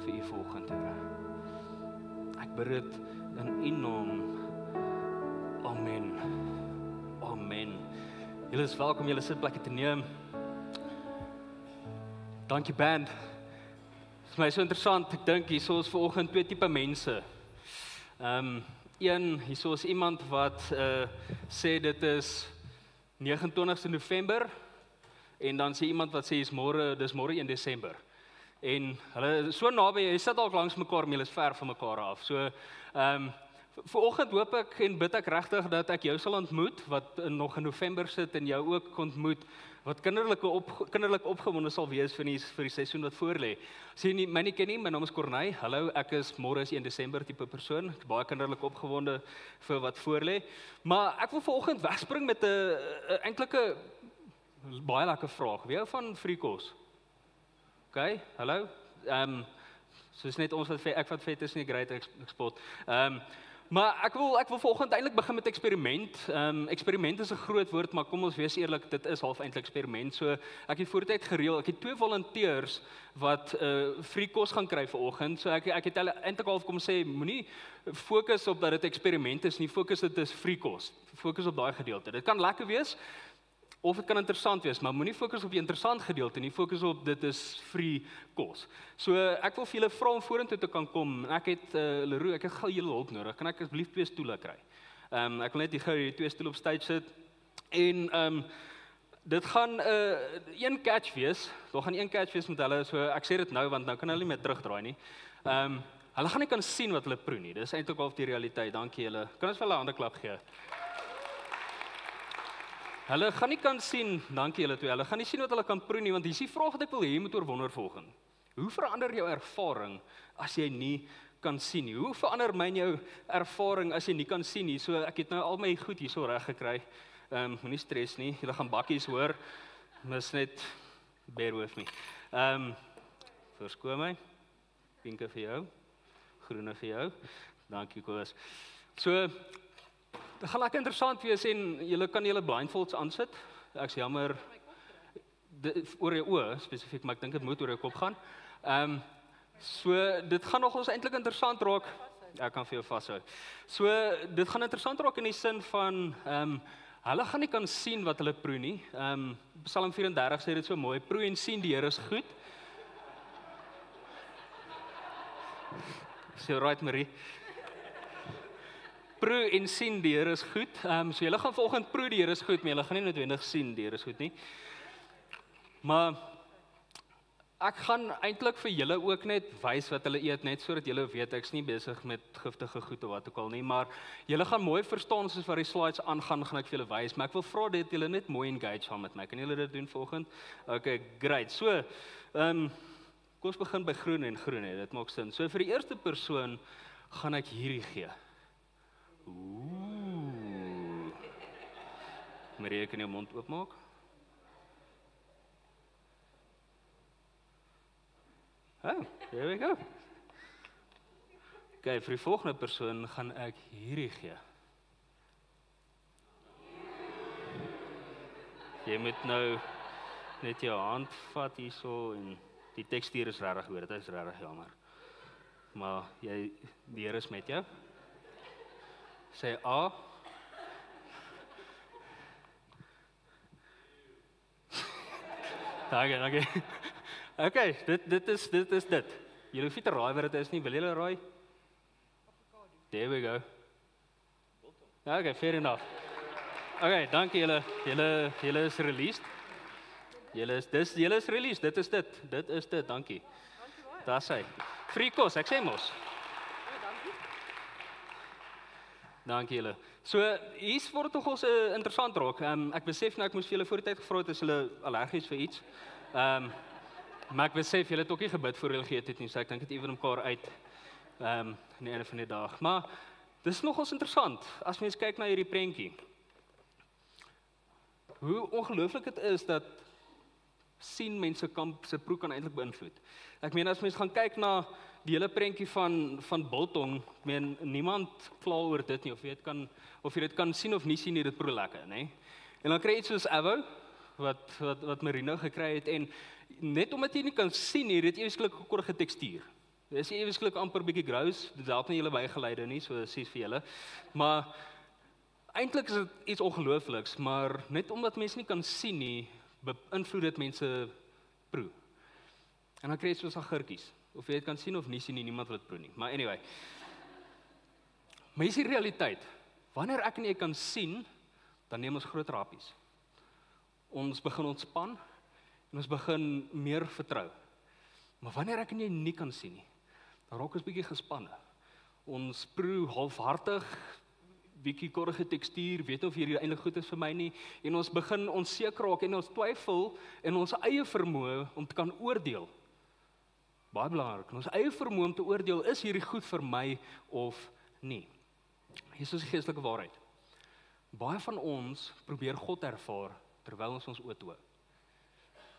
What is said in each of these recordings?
vir u vanoggend, Here. Ek bid dit in u naam. Amen. Amen. Julle is welkom, julle sitplekke te neem. Dankie band. Dit is my so interessant, ek dink hierso is vanoggend twee tipe mense. Een, hierso is iemand wat sê dit is 29ste November en dan sê iemand wat sê dis môre 1 Desember. En hulle is so naby, jy sit al langs mekaar, maar julle is ver van mekaar af. So vanoggend hoop ek en bid ek regtig dat ek jou sal ontmoet wat nog in November sit en jou ook ontmoet wat kinderlik opgewonde sal wees vir die seisoen wat voorlê. As jy my nie ken nie, my naam is Corneille. Hallo, ek is môre is 1 Desember tipe persoon. Ek is baie kinderlik opgewonde vir wat voorlê. Maar ek wil vanoggend wegspring met 'n eintlike baie lekker vraag. Wie hou van friekos? OK, hallo. Soos net ons wat ek wat vet is nie great ek spot. Maar ek wil vanoggend eintlik begin met eksperiment. Eksperiment is 'n groot woord, maar kom ons wees eerlik, dit is half eintlik eksperiment. So ek het voortyd gereël. Ek het 2 volonteërs wat friekos gaan kry vanoggend. So ek het hulle eintlik half kom sê, moenie fokus op dat dit eksperiment is nie, fokus dit is friekos. Fokus op daai gedeelte. Dit kan lekker wees of dit kan interessant wees, maar moenie fokus op die interessant gedeelte nie, fokus op dit is free kos. So ek wil vir julle vra om vorentoe te kan kom. Ek het Leroux, ek het gou julle hulp nodig. Kan ek asseblief 2 stoele kry? Ek wil net hier gou die 2 stoele op stage sit. En dit gaan 1 catch wees. Daar gaan 1 catch wees met hulle. So ek sê dit nou want nou kan hulle nie meer terugdraai nie. Hulle gaan nie kan sien wat hulle proe nie. Dis eintlik al die realiteit. Dankie julle. Kan ons vir hulle 'n hande klap gee? Hulle gaan nie kan sien, dankie julle twee, hulle gaan nie sien wat hulle kan proe nie, want hier is die vraag wat ek wil hê jy moet oorwonder volgende. Hoe verander jou ervaring as jy nie kan sien nie? Hoe verander my jou ervaring as jy nie kan sien nie? So ek het nou al my goed hierso reg gekry. Moenie stres nie, julle gaan bakkies hoor. Mis net bear with me. Verskoon my. Pinke vir jou. Groene vir jou. Dankie Koos. So dit gaan lekker interessant wees en julle kan julle blindfolds aansit. Ek's jammer oor jou oë spesifiek, maar ek dink dit moet oor jou kop gaan. So dit gaan nog ons eintlik interessant raak. Ek kan vir jou vashou. So dit gaan interessant raak in die sin van hulle gaan nie kan sien wat hulle proe nie. Psalm 34 sê dit so mooi, proe en sien die Here is goed. So right Marie. Proe en sien die Here is goed. So julle gaan vanoggend proe die Here is goed, maar julle gaan nie noodwendig sien die Here is goed nie. Maar ek gaan eintlik vir julle ook net wys wat hulle eet, net sodat julle weet ek's nie besig met giftige goed of wat ook al nie, maar julle gaan mooi verstaan soos wat die slides aangaan, gaan ek vir julle wys, maar ek wil vra dat julle net mooi engage gaan met my. Kan julle dit doen vanoggend? Okay, great. So, kom ons begin by groen en groen, hè. Dit maak sin. So vir die eerste persoon gaan ek hierdie gee. Marie, kan jy jou mond oopmaak? There we go. Okay, vir die volgende persoon gaan ek hierdie gee. Jy moet nou net jou hand vat hierso en die tekstuur is regtig hoor, dit is regtig jammer. Maar die Here is met jou. Sê A. Dankie. Okay, dit is dit. Julle hoef nie te raai wat dit is nie, wil julle raai? Avocado. There we go. Okay, fair enough. Okay, dankie julle. Julle is released. Julle is released. Dit is dit. Dankie. Daar sê. Friekos, ek sê mos. Dankie julle. So, hier word tog ons interessant raak. Ek besef nou ek moes vir julle voor die tyd gevra het as hulle allergies vir iets. Maar ek besef julle het ook nie gebid voor julle geëet het nie, so ek dink dit ewen mekaar uit aan die einde van die dag. Maar dis nogals interessant as mens kyk na hierdie prentjie. Hoe ongelooflik dit is dat sien mense se proe kan eintlik beïnvloed. Ek meen as mens gaan kyk na die hele prentjie van biltong, ek meen niemand kla oor dit nie of jy dit kan sien of nie sien nie, dit proe lekker, nê? En dan kry jy iets soos avo wat Marino gekry het en net omdat jy nie kan sien nie, het jy eweslik 'n korrige tekstuur. Dit is eweslik amper bietjie gross, dit help nie julle bygeleide nie, so sies vir julle. Maar eintlik is dit iets ongeloofliks, maar net omdat mense nie kan sien nie, beïnvloed dit mense proe. En dan kry jy soos agurkies, of jy dit kan sien of nie sien nie, niemand wil dit proe nie. Maar anyway. Maar hier is die realiteit. Wanneer ek en jy kan sien, dan neem ons groot rappies. Ons begin ontspan en ons begin meer vertrou. Maar wanneer ek en jy nie kan sien nie, dan raak ons bietjie gespanne. Ons proe halfhartig, bietjie korrige tekstuur, weet of hierdie eintlik goed is vir my nie, en ons begin onseker raak en ons twyfel in ons eie vermoë om te kan oordeel. Baie belangrik, ons eie vermoë om te oordeel, is hierdie goed vir my of nie. Hier is die geestelike waarheid. Baie van ons probeer God ervaar terwyl ons oë toe hou.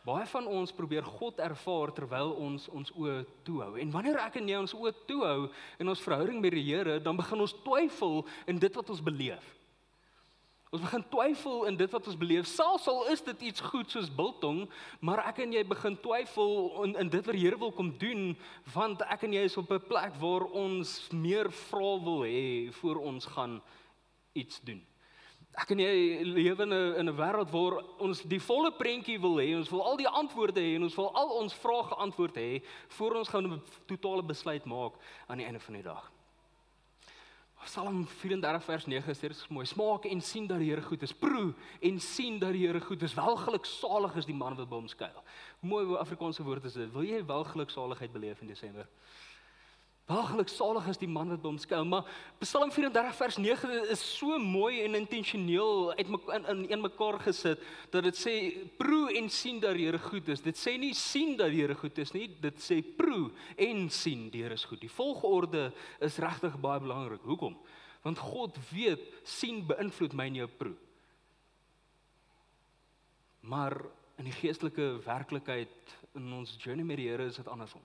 Baie van ons probeer God ervaar terwyl ons oë toe hou. En wanneer ek en jy ons oë toe hou in ons verhouding met die Here, dan begin ons twyfel in dit wat ons beleef. Ons begin twyfel in dit wat ons beleef, selfs al is dit iets goed soos biltong, maar ek en jy begin twyfel in dit wat die Here wil kom doen, want ek en jy is op 'n plek waar ons meer vrae wil hê voor ons gaan iets doen. Ek en jy lewe in 'n wêreld waar ons die volle prentjie wil hê, ons wil al die antwoorde hê en ons wil al ons vrae geantwoord hê voor ons gaan 'n totale besluit maak aan die einde van die dag. Psalm 34 vers 9 sê dit is mooi. Smaak en sien dat die Here goed is. Proe en sien dat die Here goed is. Welgeluksalig is die man wat by hom skuil. Mooi Afrikaanse woord is dit. Wil jy welgeluksaligheid beleef in Desember? Welgeluksalig is die man wat by hom skuil. Maar Psalm 34 vers 9 is so mooi en intentioneel in mekaar gesit dat dit sê proe en sien dat die Here goed is. Dit sê nie sien dat die Here goed is nie, dit sê proe en sien die Here is goed. Die volgorde is regtig baie belangrik. Hoekom? Want God weet sien beïnvloed my en jou proe. Maar in die geestelike werklikheid in ons journey met die Here is dit andersom.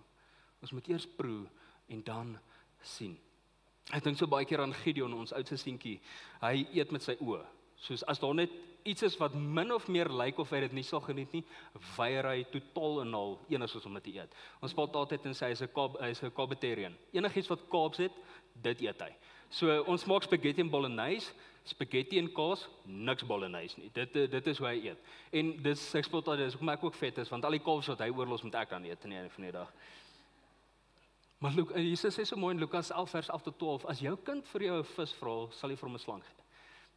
Ons moet eers proe en dan sien. Ek dink so baie keer aan Gideon, ons oudste seentjie. Hy eet met sy oë. Soos as daar net iets is wat min of meer lyk of hy dit nie sal geniet nie, weier hy totaal en al enigsins om dit te eet. Ons praat altyd en sê hy's 'n Carbatarian. Enigiets wat Kaapse het, dit eet hy. So ons maak spaghetti en bolognese, spaghetti en kaas, niks bolognese nie. Dit is hoe hy eet. En dis ek spot altyd, dis hoekom ek ook vet is, want al die kaas wat hy oorlos moet ek dan eet aan die einde van die dag. Maar Jesus sê so mooi in Lukas 11 vers 11 tot 12, as jou kind vir jou 'n vis vra, sal jy vir hom 'n slang gee.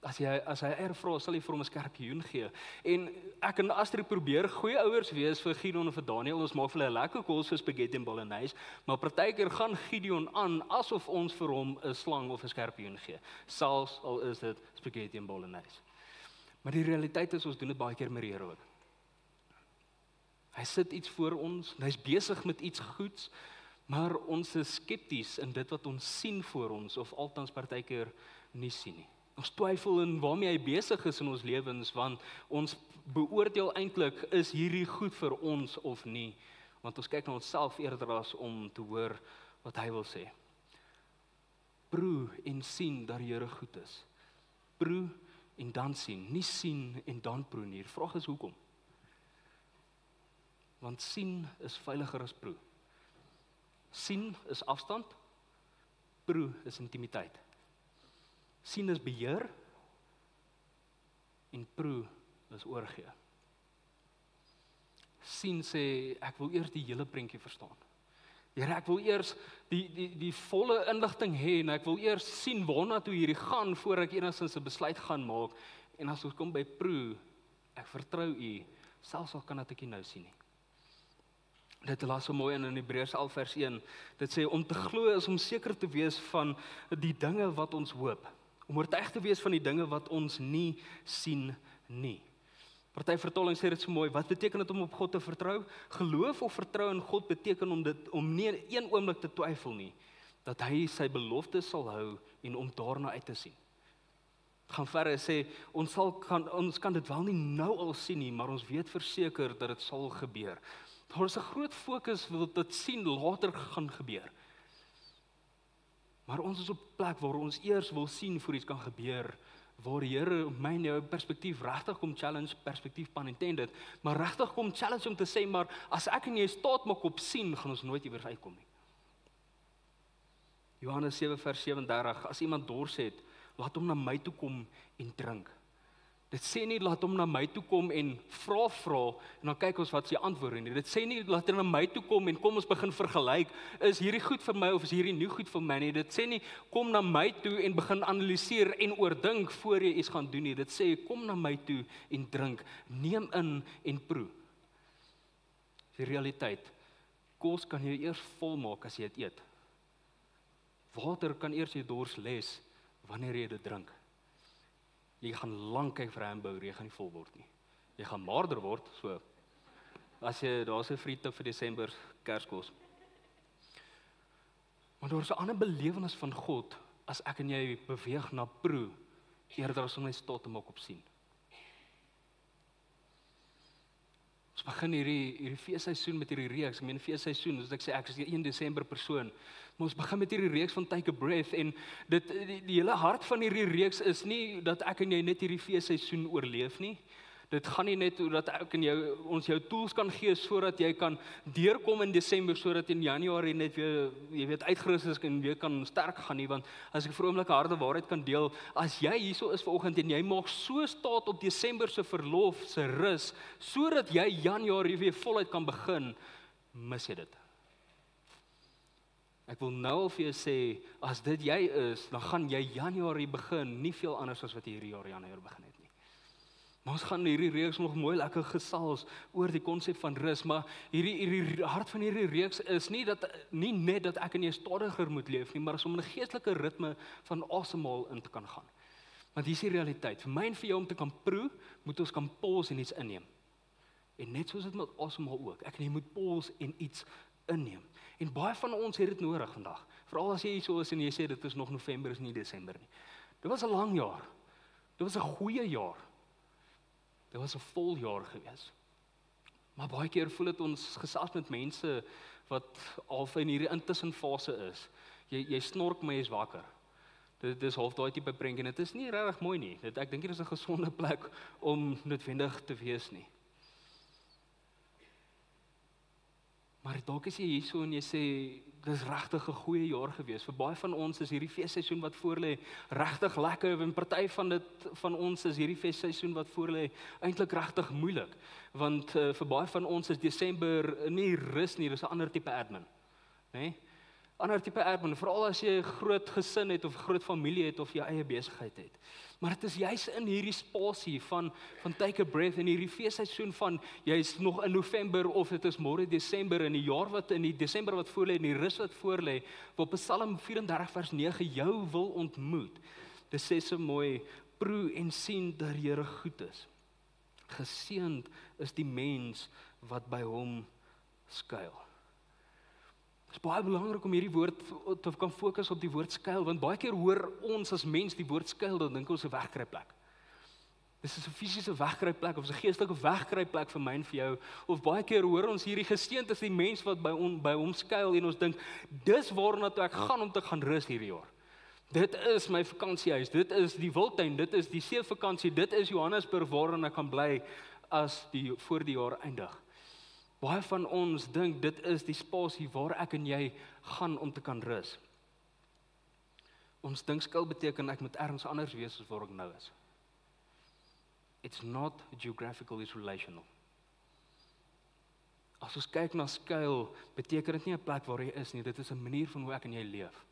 As hy 'n eier vra, sal jy vir hom 'n skorpioen gee. En ek en Astrid probeer goeie ouers wees vir Gideon en vir Daniel. Ons maak vir hulle 'n lekker kos vir spaghetti en bolognese, maar partykeer gaan Gideon aan asof ons vir hom 'n slang of 'n skorpioen gee, selfs al is dit spaghetti en bolognese. Maar die realiteit is ons doen dit baie keer met die Here ook. Hy sit iets voor ons, hy's besig met iets goeds, maar ons is skepties in dit wat ons sien voor ons, of althans partykeer nie sien nie. Ons twyfel in waarmee hy besig is in ons lewens, want ons beoordeel eintlik, is hierdie goed vir ons of nie, want ons kyk na onsself eerder as om te hoor wat hy wil sê. Proe en sien dat die Here goed is. Proe en dan sien, nie sien en dan proe nie. Die vraag is hoekom? Want sien is veiliger as proe. Sien is afstand, proe is intimiteit. Sien is beheer en proe is oorgee. Sien sê ek wil eers die hele prentjie verstaan. Here, ek wil eers die volle inligting hê en ek wil eers sien waarna toe hierdie gaan voor ek enigstens 'n besluit gaan maak. En as ons kom by proe, ek vertrou U, selfs al kan ek nie nou sien nie. Dit laat so mooi in Hebreërs 11 vers 1. Dit sê om te glo is om seker te wees van die dinge wat ons hoop. Om oortuig te wees van die dinge wat ons nie sien nie. Party vertaling sê dit so mooi, wat beteken dit om op God te vertrou? Geloof of vertrou in God beteken om nie een oomblik te twyfel nie, dat hy sy beloftes sal hou en om daarna uit te sien. Het gaan verder sê, ons kan dit wel nie nou al sien nie, maar ons weet verseker dat dit sal gebeur. Daar is 'n groot fokus wil dit sien later gaan gebeur. Maar ons is op 'n plek waar ons eers wil sien voor iets kan gebeur, waar die Here my en jou perspektief regtig kom challenge, perspektief pun intended, maar regtig kom challenge om te sê, maar as ek en jy staat maak op sien, gaan ons nooit iewers uitkom nie. Johannes 7 vers 37, as iemand dors het, laat hom na my toe kom en drink. Dit sê nie laat hom na my toe kom en vra en dan kyk ons wat is die antwoord nie. Dit sê nie laat hy na my toe kom en kom ons begin vergelyk, is hierdie goed vir my of is hierdie nie goed vir my nie. Dit sê nie kom na my toe en begin analiseer en oordink voor jy iets gaan doen nie. Dit sê kom na my toe en drink, neem in en proe. Die realiteit, kos kan jy eers volmaak as jy dit eet. Water kan eers jy dors les wanneer jy dit drink. Jy gaan lank kyk vir 'n hamburger, jy gaan nie vol word nie. Jy gaan maarder word, so. As jy, daar's 'n friete vir Desember Kerskos. Maar daar's 'n ander belewenis van God as ek en jy beweeg na proe eerder as om net stil te maak op sien. Ons begin hierdie feesseisoen met hierdie reeks. Ek meen feesseisoen, soos ek sê, ek is die 1 Desember persoon. Maar ons begin met hierdie reeks van Take a Breath en die hele hart van hierdie reeks is nie dat ek en jy net hierdie feesseisoen oorleef nie. Dit gaan nie net oor dat ek en ons jou tools kan gee sodat jy kan deurkom in Desember sodat in Januarie net weer jy weet uitgerus is en weer kan sterk gaan nie, want as ek vir 'n oomblik 'n harde waarheid kan deel, as jy hierso is vanoggend en jy maak so staat op Desember se verlof, se rus, sodat jy Januarie weer voluit kan begin, mis jy dit. Ek wil nou al vir jou sê, as dit jy is, dan gaan jy Januarie begin, nie veel anders as wat jy hierdie jaar Januarie begin het nie. Maar ons gaan hierdie reeks nog mooi lekker gesels oor die konsep van rus, maar hierdie hart van hierdie reeks is nie net dat ek en jy stadiger moet leef nie, maar is om 'n geestelike ritme van asemhaal in te kan gaan. Want hier is die realiteit, vir my en vir jou om te kan proe, moet ons kan pause en iets inneem. En net soos dit met asemhaal ook, ek en jy moet pause en iets inneem. En baie van ons het dit nodig vandag. Veral as jy hier so is en jy sê dit is nog November, is nie Desember nie. Dit was 'n lang jaar. Dit was 'n goeie jaar. Dit was 'n vol jaar gewees. Maar baie keer voel dit ons gesels met mense wat al in hierdie intussenfase is. Jy snork maar jy's wakker. Dit is half daai tipe prentjie en dit is nie regtig mooi nie. Ek dink dit is 'n gesonde plek om noodwendig te wees nie. Maar dalk is jy hierso en jy sê dis regtig 'n goeie jaar gewees. Vir baie van ons is hierdie feesseisoen wat voorlê regtig lekker en party van ons is hierdie feesseisoen wat voorlê eintlik regtig moeilik. Want vir baie van ons is Desember nie rus nie, dis 'n ander tipe admin, né? Ander tipe admin, veral as jy 'n groot gesin het of 'n groot familie het of jou eie besigheid het. Maar dit is juis in hierdie spasie van Take a Breath en hierdie feesseisoen van jy's nog in November of dit is môre Desember in die jaar wat in die Desember wat voorlê en die rus wat voorlê, wat Psalm 34 vers 9 jou wil ontmoet. Dit sê so mooi, proe en sien dat die Here goed is. Geseënd is die mens wat by hom skuil. Dit is baie belangrik om hierdie woord te kan fokus op die woord skuil, want baie keer hoor ons as mens die woord skuil, dan dink ons 'n wegkruipplek. Dis is 'n fisiese wegkruipplek of 'n geestelike wegkruipplek vir my en vir jou. Of baie keer hoor ons hierdie geseënd is die mens wat by hom skuil en ons dink dis waarna toe ek gaan om te gaan rus hierdie jaar. Dit is my vakansiehuis, dit is die Wildtuin, dit is die seevakansie, dit is Johannesburg waarin ek kan bly as voor die jaar eindig. Baie van ons dink dit is die spasie waar ek en jy gaan om te kan rus. Ons dink skuil beteken ek moet ergens anders wees as waar ek nou is. It's not geographical, it's relational. As ons kyk na skuil, beteken dit nie 'n plek waar jy is nie, dit is 'n manier van hoe ek en jy leef.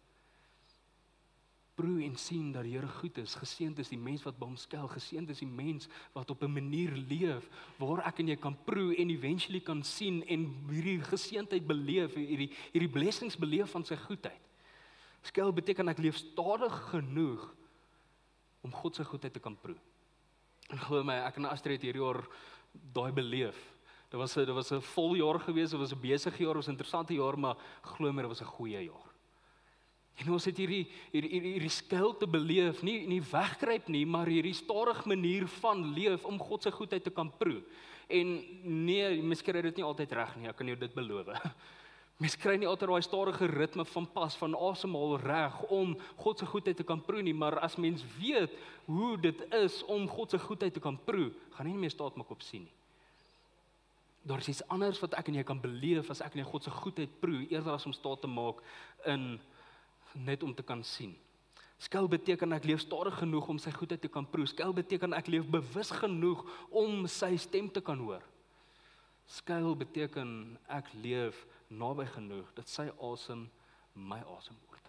Proe en sien dat die Here goed is. Geseënd is die mens wat by hom skuil. Geseënd is die mens wat op 'n manier leef waar ek en jy kan proe en eventually kan sien en hierdie geseëndheid beleef, hierdie blessings beleef van sy goedheid. Skuil beteken ek leef stadig genoeg om God se goedheid te kan proe. En glo my, ek en Astrid hierdie jaar daai beleef. Dit was 'n vol jaar gewees, dit was 'n besige jaar, dit was 'n interessante jaar, maar glo my, dit was 'n goeie jaar. En ons het hierdie skuil te beleef, nie wegkruip nie, maar hierdie stadige manier van leef om God se goedheid te kan proe. En nee, mens kry dit nie altyd reg nie, ek kan jou dit beloof. Mens kry nie altyd daai stadige ritme van pas, van asemhaal reg om God se goedheid te kan proe nie, maar as mens weet hoe dit is om God se goedheid te kan proe, gaan nie meer staat maak op sien nie. Daar is iets anders wat ek en jy kan beleef as ek en jy God se goedheid proe, eerder as om staat te maak in net om te kan sien. Skuil beteken ek leef stadig genoeg om sy goedheid te kan proe. Skuil beteken ek leef bewus genoeg om sy stem te kan hoor. Skuil beteken ek leef naby genoeg dat sy asem my asem word.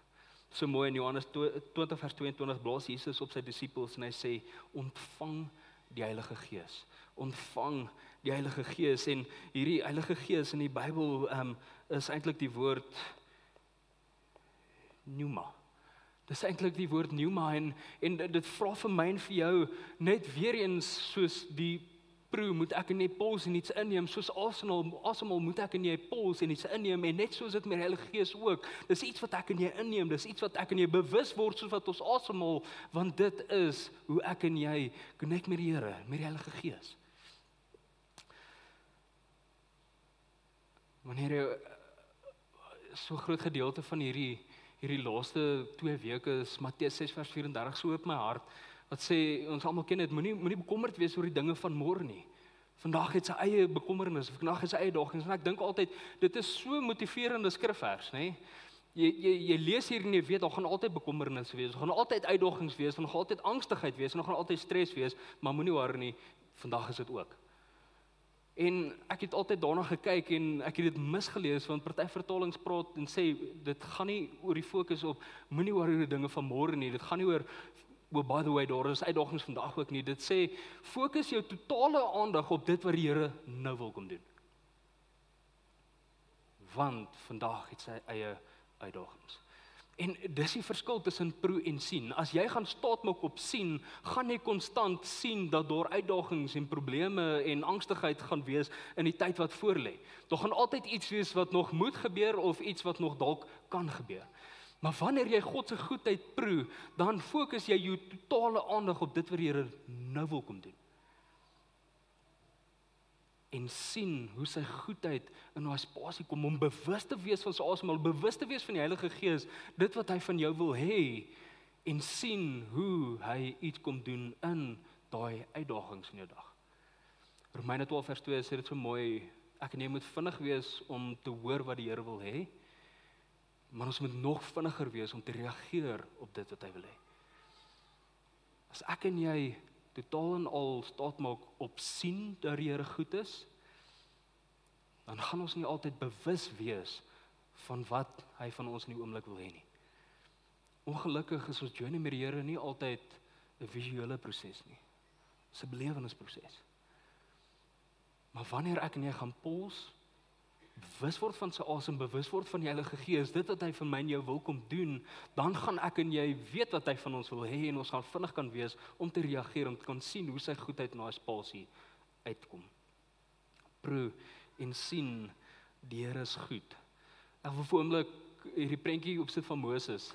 So mooi in Johannes 20 vers 22 blaas Jesus op sy disippels en hy sê, ontvang die Heilige Gees. Ontvang die Heilige Gees, en hierdie Heilige Gees in die Bybel is eintlik die woord pneuma. Dis eintlik die woord pneuma, en dit vra vir my en vir jou net weer eens soos die proe moet ek in die pols en iets inneem, soos asemhaal moet ek in die pols en iets inneem, en net soos dit met die Heilige Gees ook, dis iets wat ek in jy inneem, dis iets wat ek in jy bewus word, soos wat ons asemhaal, want dit is hoe ek en jy connect met die Here, met die Heilige Gees. Wanneer jy so groot gedeelte van hierdie laaste 2 weke is Matteus 6 vers 34 so op my hart, wat sê, ons almal ken dit, moenie bekommerd wees oor die dinge van môre nie. Vandag het sy eie bekommernisse, vandag het sy eie dagings, en ek dink altyd, dit is so motiverende skrifvers, nê? Jy lees hier en jy weet, daar gaan altyd bekommernisse wees, daar gaan altyd uitdagings wees, daar gaan altyd angstigheid wees, en daar gaan altyd stres wees, maar moenie worry nie, vandag is dit ook. En ek het altyd daarna gekyk en ek het dit misgelees, want party vertalings praat en sê, dit gaan nie oor die fokus op, moenie worry oor die dinge van môre nie, dit gaan nie oor, by the way, daar is uitdagings vandag ook nie, dit sê, fokus jou totale aandag op dit wat die Here nou wil kom doen. Want vandag het sy eie uitdagings. En dis die verskil tussen proe en sien. As jy gaan staat maak op sien, gaan jy konstant sien dat daar uitdagings en probleme en angstigheid gaan wees in die tyd wat voorlê. Daar gaan altyd iets wees wat nog moet gebeur of iets wat nog dalk kan gebeur. Maar wanneer jy God se goedheid proe, dan fokus jy jou totale aandag op dit wat die Here nou wil kom doen. En sien hoe sy goedheid in daai spasie kom, om bewus te wees van sy asemhaal, bewus te wees van die Heilige Gees, dit wat hy van jou wil hê, en sien hoe hy iets kom doen in daai uitdagings in jou dag. Romeine 12 vers 2 sê dit so mooi, ek en jy moet vinnig wees om te hoor wat die Here wil hê, maar ons moet nog vinniger wees om te reageer op dit wat hy wil hê. As ek en jy totaal en al staat maak op sien dat die Here goed is, dan gaan ons nie altyd bewus wees van wat hy van ons in die oomblik wil hê nie. Ongelukkig is ons journey met die Here nie altyd 'n visuele proses nie. Dit is 'n belewenisproses. Maar wanneer ek en jy gaan pols, bewus word van sy asem, bewus word van die Heilige Gees, dit wat hy vir my en jou wil kom doen, dan gaan ek en jy weet wat hy van ons wil hê, en ons gaan vinnig kan wees om te reageer, om te kan sien hoe sy goedheid na die spasie uitkom. Proe en sien, die Here is goed. Ek wil vir 'n oomblik hierdie prentjie opsit van Moses.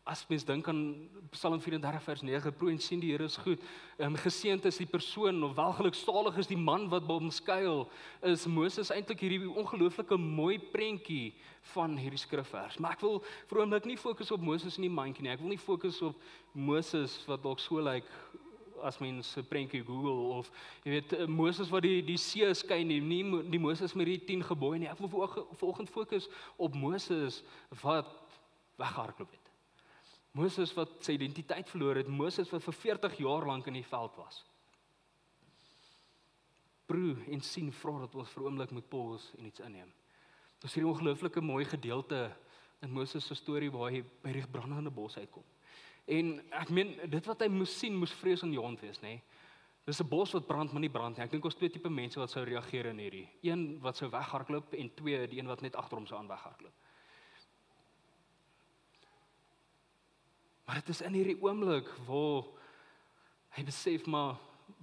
As mens dink aan Psalm 34 vers 9, proe en sien die Here is goed. Geseënd is die persoon, of welgeluksalig is die man wat by hom skuil, is Moses eintlik hierdie ongelooflike mooi prentjie van hierdie skrifvers. Maar ek wil vir 'n oomblik nie fokus op Moses in die mandjie nie. Ek wil nie fokus op Moses wat dalk so lyk as mens 'n prentjie Google, of jy weet Moses wat die see skei nie die Moses met die 10 gebooie nie. Ek wil vanoggend fokus op Moses wat weggehardloop het. Moses wat sy identiteit verloor het, Moses wat vir 40 jaar lank in die veld was. Proe en sien, vra dat ons vir 'n oomblik moet pause en iets inneem. Dis hierdie ongelooflike mooi gedeelte in Moses se storie waar hy by die brandende bos uitkom. En ek meen, dit wat hy moes sien, moes vreesaanjaend wees, nê? Dis 'n bos wat brand, maar nie brand nie. Ek dink ons 2 tipe mense wat sou reageer in hierdie. Een wat sou weghardloop en 2 die een wat net agter hom sou aan weghardloop. Maar dit is in hierdie oomblik waar hy besef, maar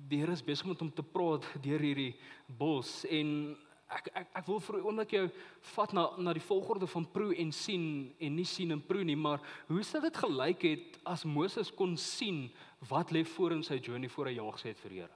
die Here is besig met hom te praat deur hierdie bos, en ek wil vir 'n oomblik jou vat na die volgorde van proe en sien, en nie sien en proe nie, maar hoe sou dit gelyk het as Moses kon sien wat lê voor in sy journey voor hy ja gesê het vir die Here?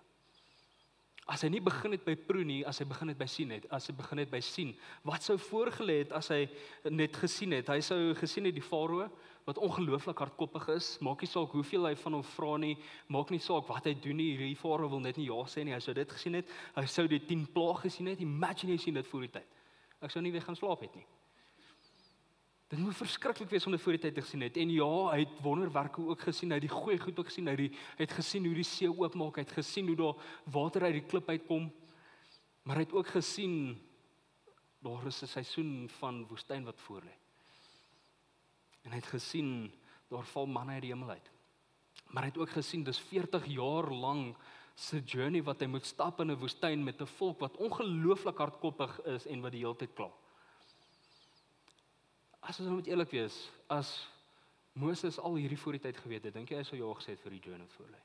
As hy nie begin het by proe nie, as hy begin het by sien het, as hy begin het by sien, wat sou voorgelê het as hy net gesien het? Hy sou gesien het die Farao wat ongelooflik hardkoppig is, maak nie saak hoeveel hy van hom vra nie, maak nie saak wat hy doen nie, die Farao wil net nie ja sê nie, hy sou dit gesien het, hy sou die 10 plaag gesien het, imagine jy sien dit voor die tyd. Ek sou nie weer gaan slaap het nie. Dit moet verskriklik wees om dit voor die tyd te gesien het. En ja, hy het wonderwerke ook gesien, hy het die goeie goed ook gesien, hy het gesien hoe die see oopmaak, hy het gesien hoe daar water uit die klip uitkom, maar hy het ook gesien, daar is 'n seisoen van woestyn wat voor lê. En hy het gesien, daar val manna uit die hemel uit. Maar hy het ook gesien, dis 40 jaar lang se journey wat hy moet stap in 'n woestyn met 'n volk wat ongelooflik hardkoppig is en wat die hele tyd kla. As ons nou moet eerlik wees, as Moses al hierdie voor die tyd geweet het, dink jy hy sou ja gesê het vir die journey wat voor lê?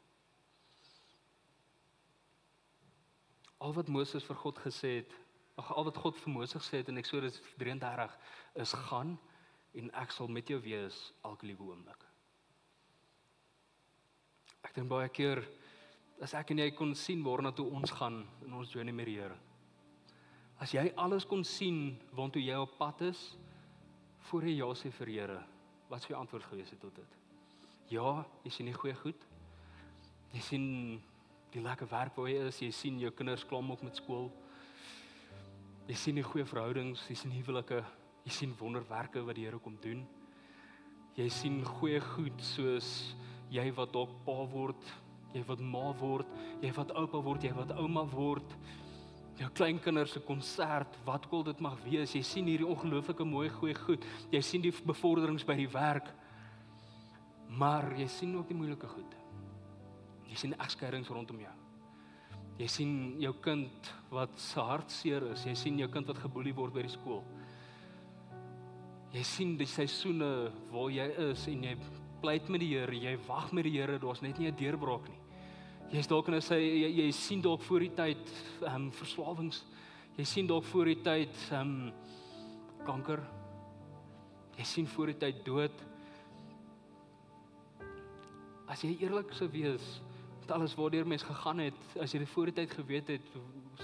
Al wat Moses vir God gesê het, al wat God vir Moses gesê het in Eksodus 33 is gaan en ek sal met jou wees elke liewe oomblik. Ek dink baie keer as ek en jy kon sien waarna toe ons gaan in ons journey met die Here. As jy alles kon sien waartoe jy op pad is, voor jy ja sê vir Here, wat sou jou antwoord gewees het tot dit? Ja, jy sien die goeie goed. Jy sien die lekker werk waar jy is, jy sien jou kinders klaarmaak met skool. Jy sien die goeie verhoudings, jy sien huwelike, jy sien wonderwerke wat die Here kom doen. Jy sien goeie goed soos jy wat dalk pa word, jy wat ma word, jy wat oupa word, jy wat ouma word. Jou kleinkinders se konsert, wat ook al dit mag wees, jy sien hierdie ongelooflike mooi goeie goed. Jy sien die bevorderings by die werk. Maar jy sien ook die moeilike goed. Jy sien egskeidings rondom jou. Jy sien jou kind wat se hart seer is, jy sien jou kind wat geboelie word by die skool. Jy sien die seisoene waar jy is en jy pleit met die Here, jy wag met die Here, daar's net nie 'n deurbraak nie. Jy's dalk in 'n jy sien dalk voor die tyd verslawings. Jy sien dalk voor die tyd kanker. Jy sien voor die tyd dood. As jy eerlik sou wees met alles waardeur mens gegaan het, as jy dit voor die tyd geweet het,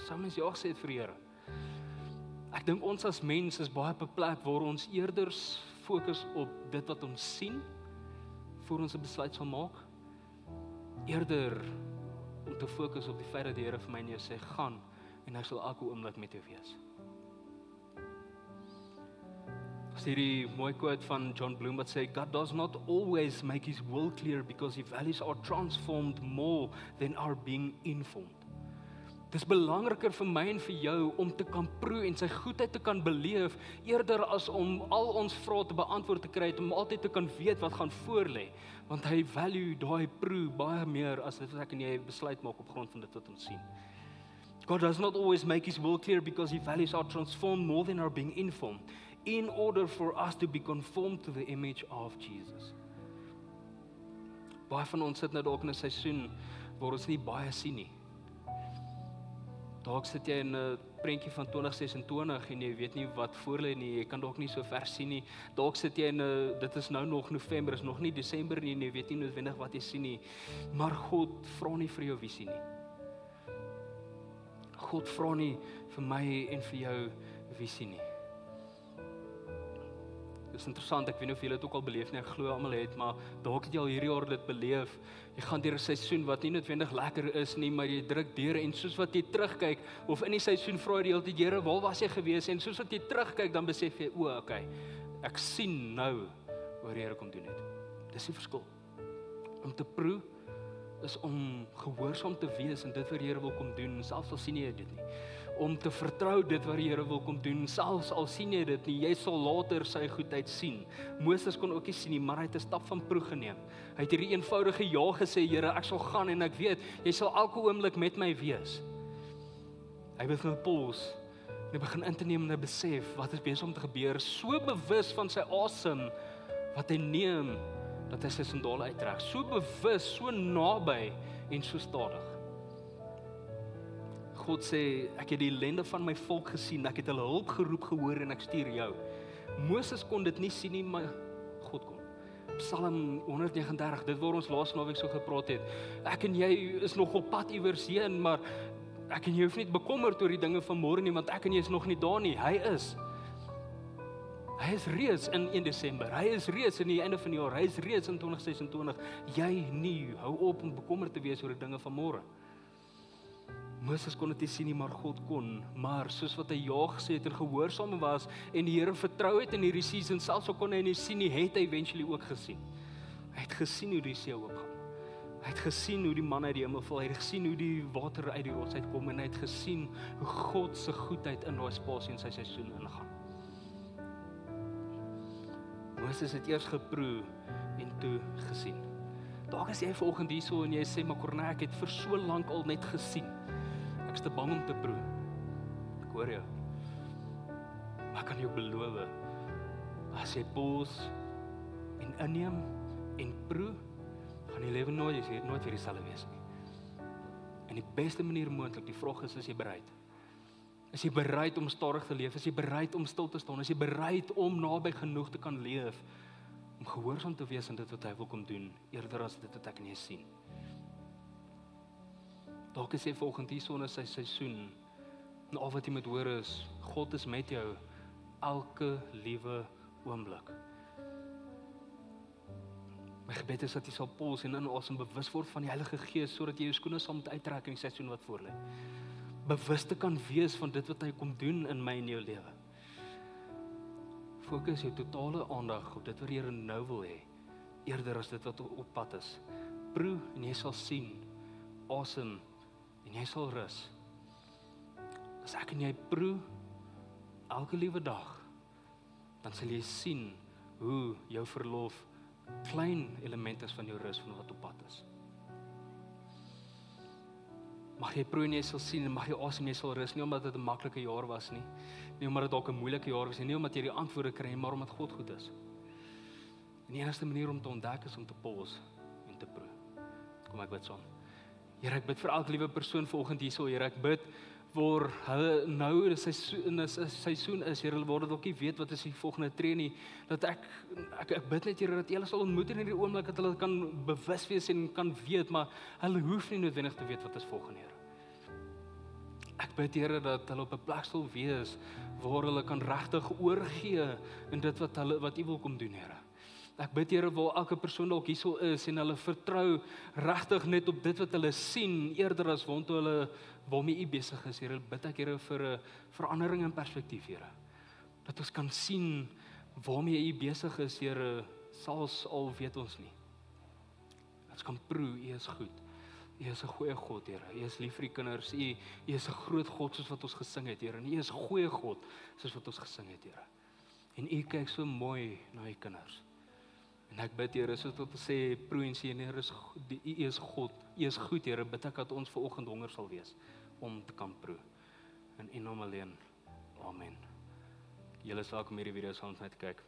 sou mens ja gesê het vir die Here. Ek dink ons as mens is baie op 'n plek waar ons eerder fokus op dit wat ons sien voor ons 'n besluit sal maak, eerder om te fokus op die feit dat die Here vir my en jou sê, gaan en ek sal elke oomblik met jou wees. As hierdie mooi quote van John Bloom wat sê, God does not always make his will clear because his values are transformed more than are being informed. Dis belangriker vir my en vir jou om te kan proe en sy goedheid te kan beleef, eerder as om al ons vrae te beantwoord te kry, om altyd te kan weet wat gaan voorlê, want hy value daai proe baie meer as dit wat ek en jy besluit maak op grond van dit wat ons sien. God does not always make his will clear because his values are transformed more than are being informed, in order for us to be conformed to the image of Jesus. Baie van ons sit nou dalk in 'n seisoen waar ons nie baie sien nie. Dalk sit jy in 'n prentjie van 2026 en jy weet nie wat voor lê nie, jy kan dalk nie so ver sien nie. Dalk sit jy in 'n, dit is nou nog November, is nog nie Desember nie en jy weet nie noodwendig wat jy sien nie. Maar God vra nie vir jou visie nie. God vra nie vir my en vir jou visie nie. Dit is interessant, ek weet nie of julle dit ook al beleef nie, ek glo almal het, maar dalk het jy al hierdie jaar dit beleef. Jy gaan deur 'n seisoen wat nie noodwendig lekker is nie, maar jy druk deur en soos wat jy terugkyk, of in die seisoen vra jy die hele tyd, Here, waar was jy gewees? En soos wat jy terugkyk, dan besef jy, o, okay, ek sien nou wat die Here kom doen het. Dis die verskil. Om te proe is om gehoorsaam te wees en dit wat die Here wil kom doen, selfs al sien jy dit nie. Om te vertrou dit wat die Here wil kom doen, selfs al sien jy dit nie, jy sal later sy goedheid sien. Moses kon ook nie sien nie, maar hy het 'n stap van proe geneem. Hy het hierdie eenvoudige ja gesê, Here, ek sal gaan en ek weet, jy sal elke oomblik met my wees. Hy begin pause, en hy begin in te neem en hy besef, wat is besig om te gebeur, so bewus van sy asem, wat hy neem, dat hy sy sandale uittrek, so bewus, so naby en so stadig. God sê, ek het die ellende van my volk gesien, ek het hulle hulp geroep gehoor en ek stuur jou. Moses kon dit nie sien nie, maar God kon. Psalm 139, dit waar ons laas naweek so gepraat het. Ek en jy is nog op pad iewers heen, maar ek en jy hoef nie bekommerd oor die dinge van môre nie, want ek en jy is nog nie daar nie. Hy is reeds in 1 Desember, hy is reeds in die einde van die jaar, hy is reeds in 2026, jy nie, hou op om bekommerd te wees oor die dinge van môre. Moses kon dit nie sien nie, maar God kon. Maar soos wat hy ja gesê het en gehoorsaam was en die Here vertrou het in hierdie season, selfs al kon hy nie sien nie, het hy eventually ook gesien. Hy het gesien hoe die see oopgaan. Hy het gesien hoe die man uit die hemel val, hy het gesien hoe die water uit die rots uitkom en hy het gesien hoe God se goedheid in daai spasie en sy seisoen ingaan. Moses het eers geproe en toe gesien. Dalk is jy vanoggend hierso en jy sê, maar Corné, ek het vir so lank al net gesien. Ek is te bang om te proe. Ek hoor jou. Maar ek kan jou beloof, as jy pause en inneem en proe, gaan die lewe nooit weer dieselfde wees nie. En die beste manier moontlik, die vraag is jy bereid? Is jy bereid om stadig te leef? Is jy bereid om stil te staan? Is jy bereid om naby genoeg te kan leef? Om gehoorsaam te wees aan dit wat hy wil kom doen, eerder as dit wat ek nie sien. Dalk is jy volgend hier sonder sy seisoen, en al wat jy moet hoor is, God is met jou, elke liewe oomblik. My gebed is dat jy sal pause en inasem bewus word van die Heilige Gees, sodat jy jou skoene sal moet uittrek in die seisoen wat voor lê. Bewus te kan wees van dit wat hy kom doen in my en jou lewe. Fokus jou totale aandag op dit wat die Here nou wil hê, eerder as dit wat op pad is. Proe en jy sal sien, asem en jy sal rus. As ek en jy proe elke liewe dag, dan sal jy sien hoe jou verlof klein element is van jou rus van wat op pad is. Mag jy proe en jy sal sien, en mag jy asem en jy sal rus, nie omdat dit 'n maklike jaar was nie, nie omdat dit dalk 'n moeilike jaar was nie, nie omdat jy die antwoorde kry, maar omdat God goed is. En die enigste manier om te ontdek is om te pause en te proe. Kom ek bid saam. Here, ek bid vir elke liewe persoon vanoggend hierso, Here, ek bid waar hulle nou in 'n seisoen is, Here, waar hulle dalk nie weet wat is die volgende tree nie, dat ek bid net, Here, dat jy hulle sal ontmoet in hierdie oomblik, dat hulle kan bewus wees en kan weet, maar hulle hoef nie noodwendig te weet wat is volgende, Here. Ek bid, Here, dat hulle op 'n plek sal wees waar hulle kan regtig oorgee in dit wat U wil kom doen, Here. Ek bid, Here, waar elke persoon dalk hierso is en hulle vertrou regtig net op dit wat hulle sien, eerder as waarmee U besig is, Here. Bid ek, Here, vir 'n verandering in perspektief, Here. Dat ons kan sien waarmee U besig is, Here, selfs al weet ons nie. Dat ons kan proe, U is goed. U is 'n goeie God, Here. U is lief vir die kinders. U is 'n groot God soos wat ons gesing het, Here. En U is 'n goeie God soos wat ons gesing het, Here. En U kyk so mooi na U kinders. En ek bid, Here, soos wat ons sê, proe en sien, Here, U is God. U is goed, Here. Bid ek dat ons vanoggend honger sal wees om te kan proe. In U naam alleen. Amen. Julle is welkom hierdie video saam met te kyk.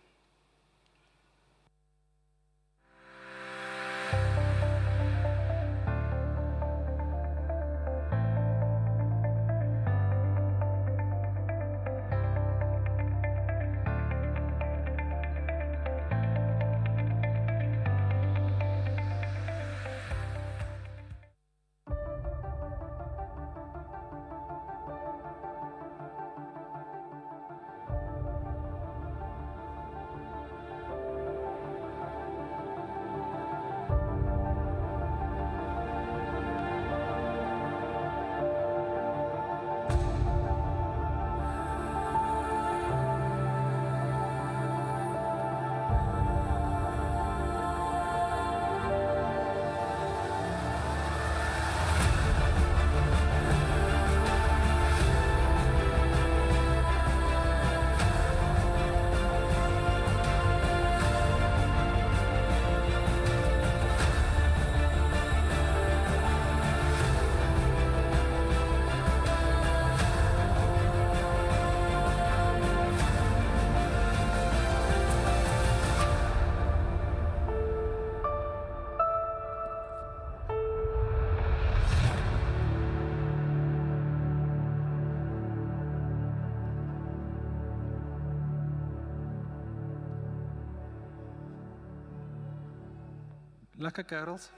Lekker kerels.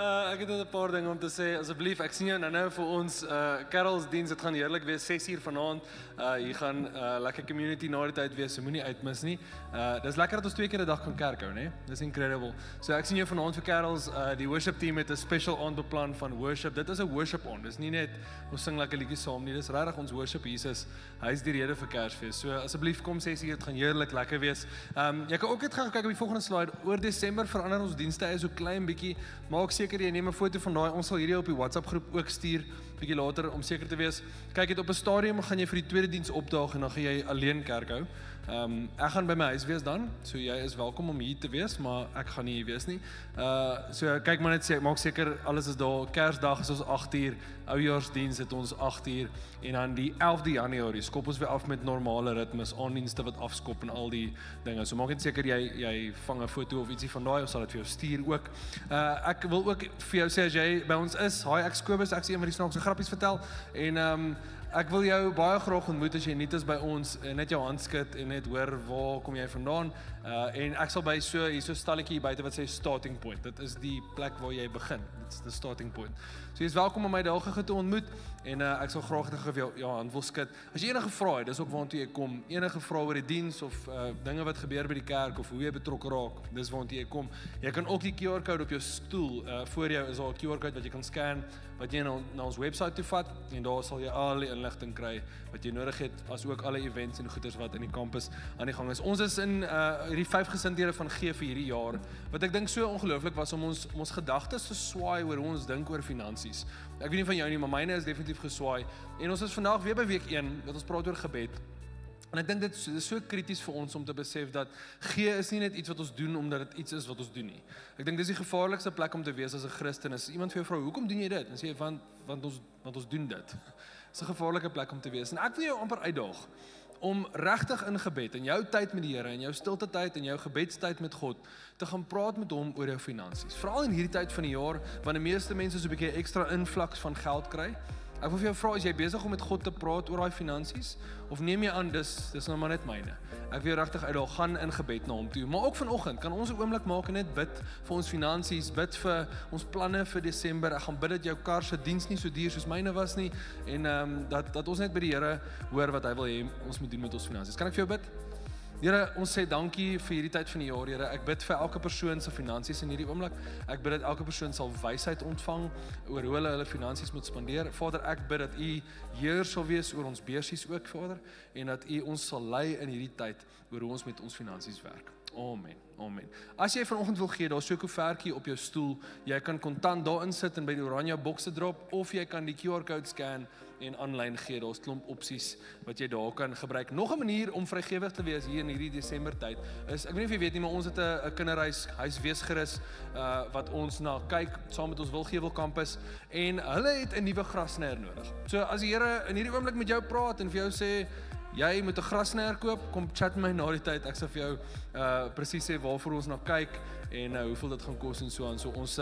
Ek het net 'n paar dinge om te sê. Asseblief, ek sien jou nou vir ons Carols diens. Dit gaan heerlik wees 6uur vanaand. Hier gaan lekker community na die tyd wees. So moenie uitmis nie. Dis lekker dat ons 2 keer 'n dag kan kerk hou, né? Dis incredible. So ek sien jou vanaand vir Carols. Die worship team het 'n special aand beplan van worship. Dit is 'n worship aand. Dis nie net ons sing lekker liedjies saam nie. Dis regtig ons worship Jesus. Hy is die rede vir Kersfees. So asseblief kom 6uur. Dit gaan heerlik lekker wees. Jy kan ook net gaan kyk op die volgende slide. Oor Desember verander ons dienste so klein bietjie. Maak seker jy neem 'n foto van daai. Ons sal hierdie op die WhatsApp groep ook stuur bietjie later om seker te wees. Kyk, dit op 'n stadium gaan jy vir die tweede diens opdaag en dan gaan jy alleen kerk hou. Ek gaan by my huis wees dan. So jy is welkom om hier te wees, maar ek gaan nie hier wees nie. So kyk maar net maak seker alles is daar. Kersdag is ons 8uur. Oujaarsdiens het ons 8uur en dan die 11de Januarie skop ons weer af met normale ritmes, aandienste wat afskop en al die dinge. So maak net seker jy vang 'n foto of ietsie van daai, ons sal dit vir jou stuur ook. Ek wil ook vir jou sê as jy by ons is, hi ek is Kobus, ek sien een van die snaakse grappies vertel en ek wil jou baie graag ontmoet as jy nie is by ons en net jou hand skud en net hoor waar kom jy vandaan en ek sal by hierso stalletjie buite wat sê starting point. Dit is die plek waar jy begin. Dit is the starting point. So jy is welkom om my daar te ontmoet en ek sal graag vir jou hand wil skud. As jy enige vrae het, dis ook waartoe jy kom. Enige vrae oor die diens of dinge wat gebeur by die kerk of hoe jy betrokke raak, dis waartoe jy kom. Jy kan ook die QR-code op jou stoel voor jou is daar 'n QR-code wat jy kan scan wat jy na ons webwerf toe vat en daar sal jy al die inligting kry wat jy nodig het as ook alle events en goeders wat in die kampus aan die gang is. Ons is in hierdie 5 gesindhede van gee vir hierdie jaar wat ek dink so ongelooflik was om ons gedagtes te swaai oor hoe ons dink oor finansies. Ek weet nie van jou nie, maar myne is definitief geswaai en ons is vandag weer by week 1 wat ons praat oor gebed. En ek dink dit is so krities vir ons om te besef dat gee is nie net iets wat ons doen omdat dit iets is wat ons doen nie. Ek dink dis die gevaarlikste plek om te wees as 'n Christen. As iemand vir jou vra, "Hoekom doen jy dit?" Dan sê jy want ons doen dit. Dis 'n gevaarlike plek om te wees. En ek wil jou amper uitdaag om regtig in gebed in jou tyd met die Here en jou stilte tyd en jou gebedstyd met God te gaan praat met hom oor jou finansies. Veral in hierdie tyd van die jaar wanneer die meeste mense so 'n bietjie ekstra invloeks van geld kry. Ek wil vir jou vra, is jy besig om met God te praat oor daai finansies of neem jy aan dis nou maar net myne? Ek wil jou regtig uitdaag, gaan in gebed na hom toe. Maar ook vanoggend kan ons 'n oomblik maak en net bid vir ons finansies, bid vir ons planne vir Desember. Ek gaan bid dat jou kar se diens nie so duur soos myne was nie en dat ons net by die Here hoor wat hy wil hê ons moet doen met ons finansies. Kan ek vir jou bid? Here, ons sê dankie vir hierdie tyd van die jaar, Here. Ek bid vir elke persoon se finansies in hierdie oomblik. Ek bid dat elke persoon sal wysheid ontvang oor hoe hulle finansies moet spandeer. Vader, ek bid dat U heer sal wees oor ons beursies ook, Vader, en dat U ons sal lei in hierdie tyd oor hoe ons met ons finansies werk. Amen. Amen. As jy vanoggend wil gee, daar's so 'n koevertjie op jou stoel. Jy kan kontant daarin sit en by die oranje bokse drop of jy kan die QR-code scan en aanlyn gee. Daar's klomp opsies wat jy daar kan gebruik. Nog 'n manier om vrygewig te wees hier in hierdie Desember tyd is, ek weet nie of jy weet nie, maar ons het 'n kinderhuis, huisweesgerus wat ons na kyk saam met ons Wilgewel kampus en hulle het 'n nuwe grasnyer nodig. So as die Here in hierdie oomblik met jou praat en vir jou sê jy moet 'n grasnyer koop, kom chat met my na die tyd. Ek sal vir jou presies sê waarvoor ons na kyk en hoeveel dit gaan kos en so aan. So ons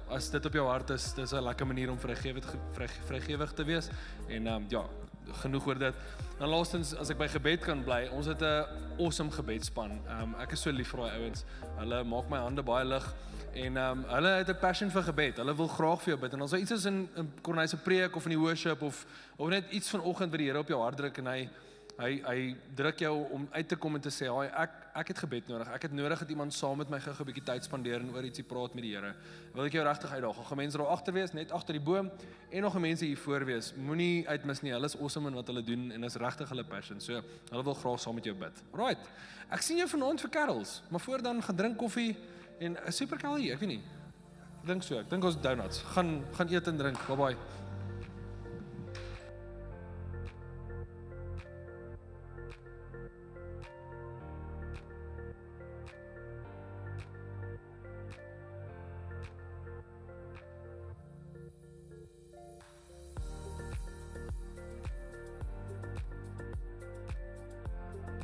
as dit op jou hart is, dis 'n lekker manier om vrygewig te wees. En genoeg oor dit. Dan laastens, as ek by gebed kan bly, ons het 'n awesome gebedspan. Ek is so lief vir daai ouens. Hulle maak my hande baie lig en hulle het 'n passion vir gebed. Hulle wil graag vir jou bid. En as daar iets is in Corneille se preek of in die worship of net iets vanoggend wat die Here op jou hart druk en hy druk jou om uit te kom en te sê, ek het gebed nodig. Ek het nodig dat iemand saam met my gou 'n bietjie tyd spandeer en oor ietsie praat met die Here. Wil ek jou regtig uitdaag. Gaan mense daar agter wees, net agter die boom en nog mense hier voor wees. Moenie uitmis nie. Hulle is awesome in wat hulle doen en is regtig hulle passion. So, hulle wil graag saam met jou bid. Right. Ek sien jou vanaand vir Carols, maar voor dan gaan drink koffie en 'n super Kelly, ek weet nie. Ek dink so. Ek dink ons donuts. Gaan eet en drink. Bye bye.